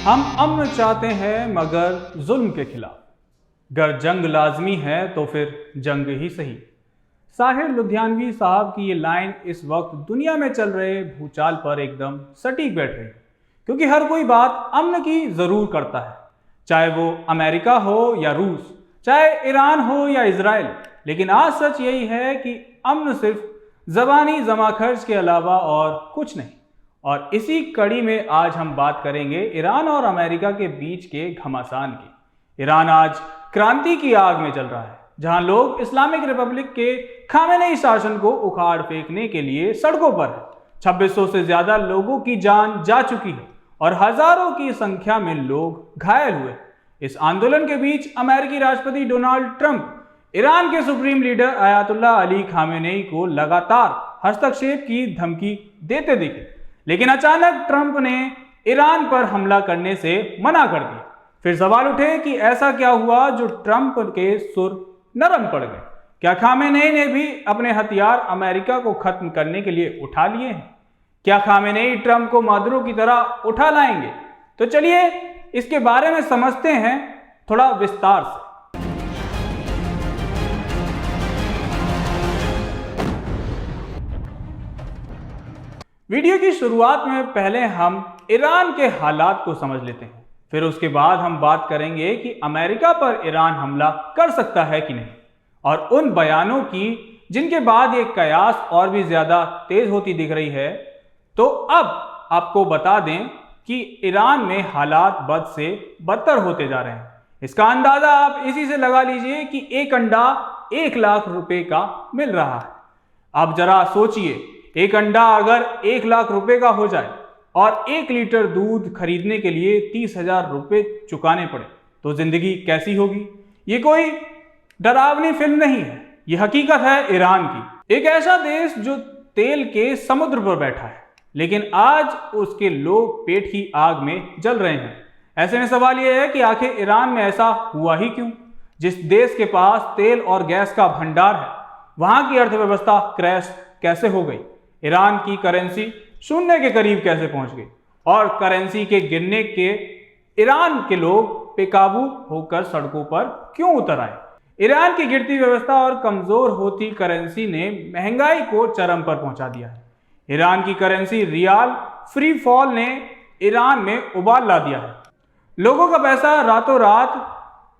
हम अमन चाहते हैं मगर जुल्म के खिलाफ। गर जंग लाजमी है तो फिर जंग ही सही। साहिर लुधियानवी साहब की ये लाइन इस वक्त दुनिया में चल रहे भूचाल पर एकदम सटीक बैठ रही है, क्योंकि हर कोई बात अमन की ज़रूर करता है, चाहे वो अमेरिका हो या रूस, चाहे ईरान हो या इजराइल। लेकिन आज सच यही है कि अमन सिर्फ ज़बानी जमाखर्च के अलावा और कुछ नहीं। और इसी कड़ी में आज हम बात करेंगे ईरान और अमेरिका के बीच के घमासान की। ईरान आज क्रांति की आग में जल रहा है, जहां लोग इस्लामिक रिपब्लिक के खामेनेई शासन को उखाड़ फेंकने के लिए सड़कों पर है। 2600 से ज्यादा लोगों की जान जा चुकी है और हजारों की संख्या में लोग घायल हुए। इस आंदोलन के बीच अमेरिकी राष्ट्रपति डोनाल्ड ट्रंप ईरान के supreme leader Ayatollah Ali Khamenei को लगातार हस्तक्षेप की धमकी देते दिखे, लेकिन अचानक ट्रंप ने ईरान पर हमला करने से मना कर दिया। फिर सवाल उठे कि ऐसा क्या हुआ जो ट्रंप के सुर नरम पड़ गए? क्या खामेनेई ने भी अपने हथियार अमेरिका को खत्म करने के लिए उठा लिए हैं? क्या खामेनेई ट्रंप को मादुरो की तरह उठा लाएंगे? तो चलिए इसके बारे में समझते हैं थोड़ा विस्तार से। वीडियो की शुरुआत में पहले हम ईरान के हालात को समझ लेते हैं, फिर उसके बाद हम बात करेंगे कि अमेरिका पर ईरान हमला कर सकता है कि नहीं, और उन बयानों की जिनके बाद ये कयास और भी ज्यादा तेज होती दिख रही है। तो अब आपको बता दें कि ईरान में हालात बद से बदतर होते जा रहे हैं। इसका अंदाजा आप इसी से लगा लीजिए कि एक अंडा 1 लाख रुपए का मिल रहा है। आप जरा सोचिए, एक अंडा अगर 1 लाख रुपए का हो जाए और 1 लीटर दूध खरीदने के लिए 30,000 रुपए चुकाने पड़े तो जिंदगी कैसी होगी? ये कोई डरावनी फिल्म नहीं है, ये हकीकत है ईरान की। एक ऐसा देश जो तेल के समुद्र पर बैठा है, लेकिन आज उसके लोग पेट की आग में जल रहे हैं। ऐसे में सवाल यह है कि आखिर ईरान में ऐसा हुआ ही क्यों? जिस देश के पास तेल और गैस का भंडार है, वहां की अर्थव्यवस्था क्रैश कैसे हो गई? ईरान की करेंसी शून्य के करीब कैसे पहुंच गई? और करेंसी के गिरने के ईरान के लोग बेकाबू होकर सड़कों पर क्यों उतर आए? ईरान की गिरती व्यवस्था और कमजोर होती करेंसी ने महंगाई को चरम पर पहुंचा दिया है। ईरान की करेंसी रियाल फ्री फॉल ने ईरान में उबाल ला दिया है। लोगों का पैसा रातों रात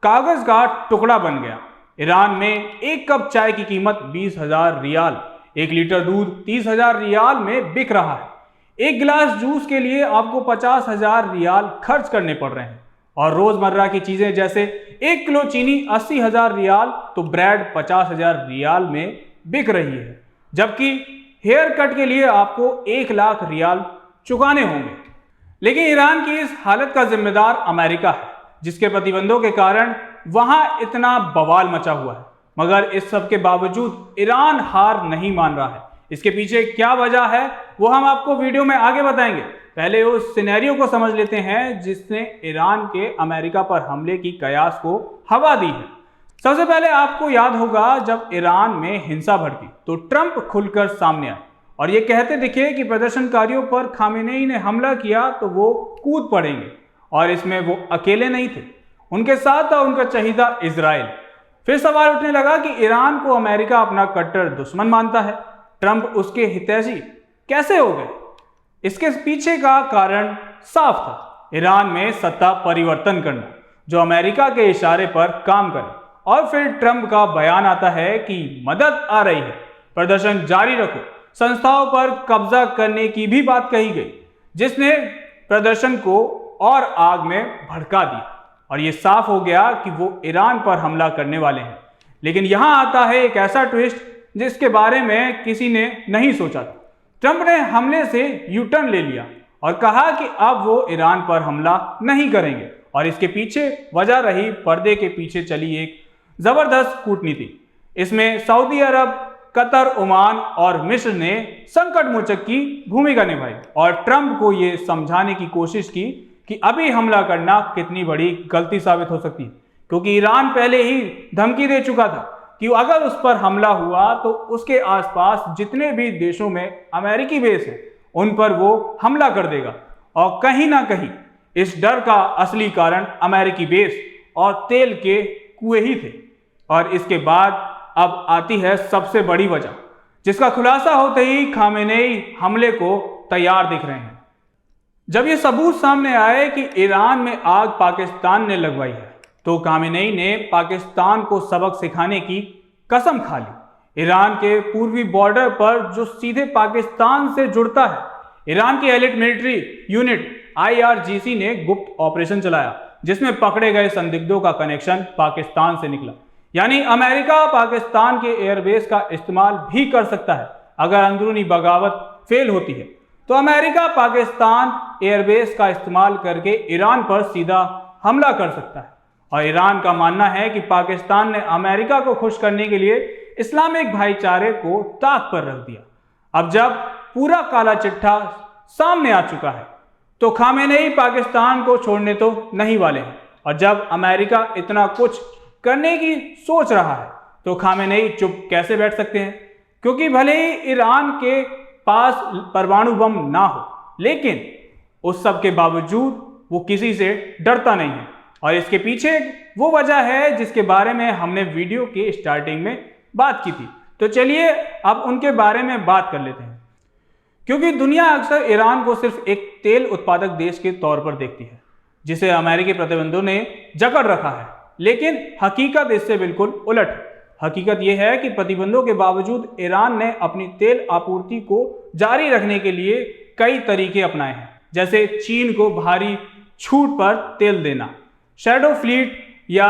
कागज का टुकड़ा बन गया। ईरान में 1 कप चाय की कीमत 20,000 रियाल, 1 लीटर दूध 30,000 रियाल में बिक रहा है। 1 गिलास जूस के लिए आपको 50,000 रियाल खर्च करने पड़ रहे हैं। और रोजमर्रा की चीजें जैसे 1 किलो चीनी 80,000 रियाल, तो ब्रेड 50,000 रियाल में बिक रही है। जबकि हेयर कट के लिए आपको 1 लाख रियाल चुकाने होंगे। लेकिन ईरान की इस हालत का जिम्मेदार अमेरिका है, जिसके प्रतिबंधों के कारण वहां इतना बवाल मचा हुआ है। मगर इस सब के बावजूद ईरान हार नहीं मान रहा है। इसके पीछे क्या वजह है वो हम आपको वीडियो में आगे बताएंगे। पहले उस सिनेरियो को समझ लेते हैं जिसने ईरान के अमेरिका पर हमले की कयास को हवा दी है। सबसे पहले आपको याद होगा जब ईरान में हिंसा भड़की तो ट्रंप खुलकर सामने आए और ये कहते दिखे कि प्रदर्शनकारियों पर खामेनेई ने हमला किया तो वो कूद पड़ेंगे। और इसमें वो अकेले नहीं थे, उनके साथ था उनका चहीता इजराइल। फिर सवाल उठने लगा कि ईरान को अमेरिका अपना कट्टर दुश्मन मानता है, ट्रंप उसके हितैषी कैसे हो गए? इसके पीछे का कारण साफ था, ईरान में सत्ता परिवर्तन करना जो अमेरिका के इशारे पर काम करे। और फिर ट्रंप का बयान आता है कि मदद आ रही है, प्रदर्शन जारी रखो, संस्थाओं पर कब्जा करने की भी बात कही गई, जिसने प्रदर्शन को और आग में भड़का दिया। और ये साफ हो गया कि वो ईरान पर हमला करने वाले हैं। लेकिन यहां आता है एक ऐसा ट्विस्ट जिसके बारे में किसी ने नहीं सोचा था। ट्रंप ने हमले से यू टर्न ले लिया और कहा कि अब वो ईरान पर हमला नहीं करेंगे। और इसके पीछे वजह रही पर्दे के पीछे चली एक जबरदस्त कूटनीति। इसमें सऊदी अरब, कतर, ओमान और मिस्र ने संकट मोचक की भूमिका निभाई और ट्रंप को ये समझाने की कोशिश की कि अभी हमला करना कितनी बड़ी गलती साबित हो सकती है, क्योंकि ईरान पहले ही धमकी दे चुका था कि अगर उस पर हमला हुआ तो उसके आसपास जितने भी देशों में अमेरिकी बेस है उन पर वो हमला कर देगा। और कहीं ना कहीं इस डर का असली कारण अमेरिकी बेस और तेल के कुएं ही थे। और इसके बाद अब आती है सबसे बड़ी वजह, जिसका खुलासा होते ही खामेनेई हमले को तैयार दिख रहे हैं। जब ये सबूत सामने आए कि ईरान में आग पाकिस्तान ने लगवाई है, तो खामेनेई ने पाकिस्तान को सबक सिखाने की कसम खा ली। ईरान के पूर्वी बॉर्डर पर जो सीधे पाकिस्तान से जुड़ता है, ईरान की एलिट मिलिट्री यूनिट IRGC ने गुप्त ऑपरेशन चलाया, जिसमें पकड़े गए संदिग्धों का कनेक्शन पाकिस्तान से निकला। यानी अमेरिका पाकिस्तान के एयरबेस का इस्तेमाल भी कर सकता है। अगर अंदरूनी बगावत फेल होती है तो अमेरिका पाकिस्तान एयरबेस का इस्तेमाल करके ईरान पर सीधा हमला कर सकता है। और ईरान का मानना है कि पाकिस्तान ने अमेरिका को खुश करने के लिए इस्लामिक भाईचारे को ताक पर रख दिया। अब जब पूरा काला चिट्ठा सामने आ चुका है तो खामेनेई पाकिस्तान को छोड़ने तो नहीं वाले हैं। और जब अमेरिका इतना कुछ करने की सोच रहा है तो खामेनेई चुप कैसे बैठ सकते हैं? क्योंकि भले ही ईरान के पास परमाणु बम ना हो, लेकिन उस सब के बावजूद वो किसी से डरता नहीं है। और इसके पीछे वो वजह है जिसके बारे में हमने वीडियो के स्टार्टिंग में बात की थी। तो चलिए अब उनके बारे में बात कर लेते हैं। क्योंकि दुनिया अक्सर ईरान को सिर्फ एक तेल उत्पादक देश के तौर पर देखती है, जिसे अमेरिकी प्रतिबंधों ने जकड़ रखा है, लेकिन हकीकत इससे बिल्कुल उलट है। हकीकत यह है कि प्रतिबंधों के बावजूद ईरान ने अपनी तेल आपूर्ति को जारी रखने के लिए कई तरीके अपनाए हैं, जैसे चीन को भारी छूट पर तेल देना, शैडो फ्लीट या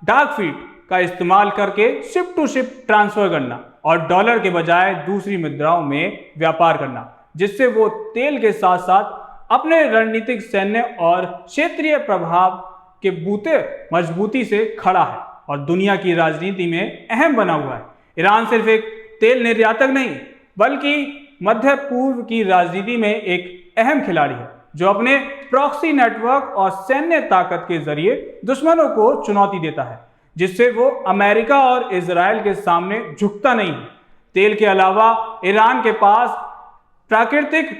डार्क फ्लीट का इस्तेमाल करके शिप टू शिप ट्रांसफर करना और डॉलर के बजाय दूसरी मुद्राओं में व्यापार करना, जिससे वो तेल के साथ साथ अपने रणनीतिक, सैन्य और क्षेत्रीय प्रभाव के बूते मजबूती से खड़ा है और दुनिया की राजनीति में अहम बना हुआ है। ईरान सिर्फ एक तेल निर्यातक नहीं, बल्कि मध्य पूर्व की राजनीति में एक अहम खिलाड़ी है, जो अपने प्रॉक्सी नेटवर्क और सैन्य ताकत के जरिए दुश्मनों को चुनौती देता है, जिससे वो अमेरिका और इजराइल के सामने झुकता नहीं है। तेल के अलावा ईरान के पास प्राकृतिक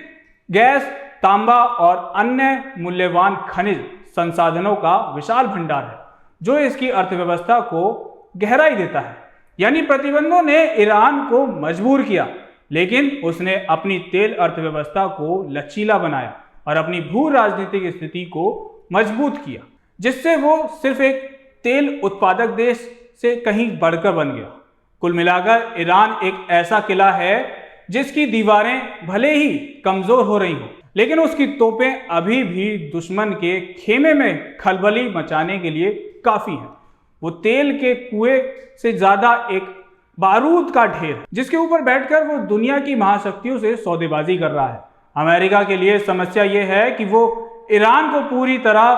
गैस, तांबा और अन्य मूल्यवान खनिज संसाधनों का विशाल भंडार है, जो इसकी अर्थव्यवस्था को गहराई देता है। यानी प्रतिबंधों ने ईरान को मजबूर किया, लेकिन उसने अपनी तेल अर्थव्यवस्था को लचीला बनाया और अपनी भू राजनीतिक स्थिति को मजबूत किया, जिससे वो सिर्फ एक तेल उत्पादक देश से कहीं बढ़कर बन गया। कुल मिलाकर ईरान एक ऐसा किला है जिसकी दीवारें भले ही कमजोर हो रही हों, लेकिन उसकी तोपें अभी भी दुश्मन के खेमे में खलबली मचाने के लिए काफी है। वो तेल के कुएं से ज्यादा एक बारूद का ढेर, जिसके ऊपर बैठकर वो दुनिया की महाशक्तियों से सौदेबाजी कर रहा है। अमेरिका के लिए समस्या ये है कि वो ईरान को पूरी तरह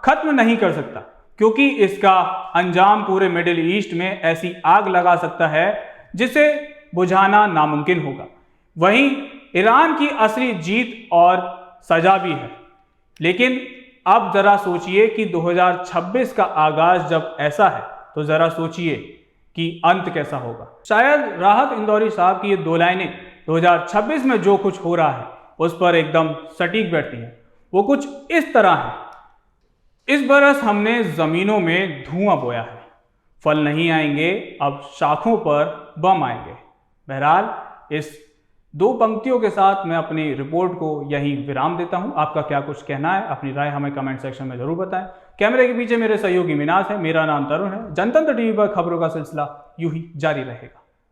खत्म नहीं कर सकता, क्योंकि इसका अंजाम पूरे मिडिल ईस्ट में ऐसी आग लगा सकता है जिसे बुझाना नामुमकिन होगा। वहीं ईरान की असली जीत और सजा भी है। लेकिन अब जरा सोचिए कि 2026 का आगाज जब ऐसा है तो जरा सोचिए कि अंत कैसा होगा। शायद राहत इंदौरी साहब की ये दो लाइनें 2026 में जो कुछ हो रहा है उस पर एकदम सटीक बैठती हैं। वो कुछ इस तरह है: इस बरस हमने जमीनों में धुआं बोया है, फल नहीं आएंगे, अब शाखों पर बम आएंगे। बहरहाल इस दो पंक्तियों के साथ मैं अपनी रिपोर्ट को यहीं विराम देता हूं। आपका क्या कुछ कहना है, अपनी राय हमें कमेंट सेक्शन में जरूर बताएं। कैमरे के पीछे मेरे सहयोगी मिनाज है, मेरा नाम तरुण है। जनतंत्र टीवी पर खबरों का सिलसिला यूं ही जारी रहेगा।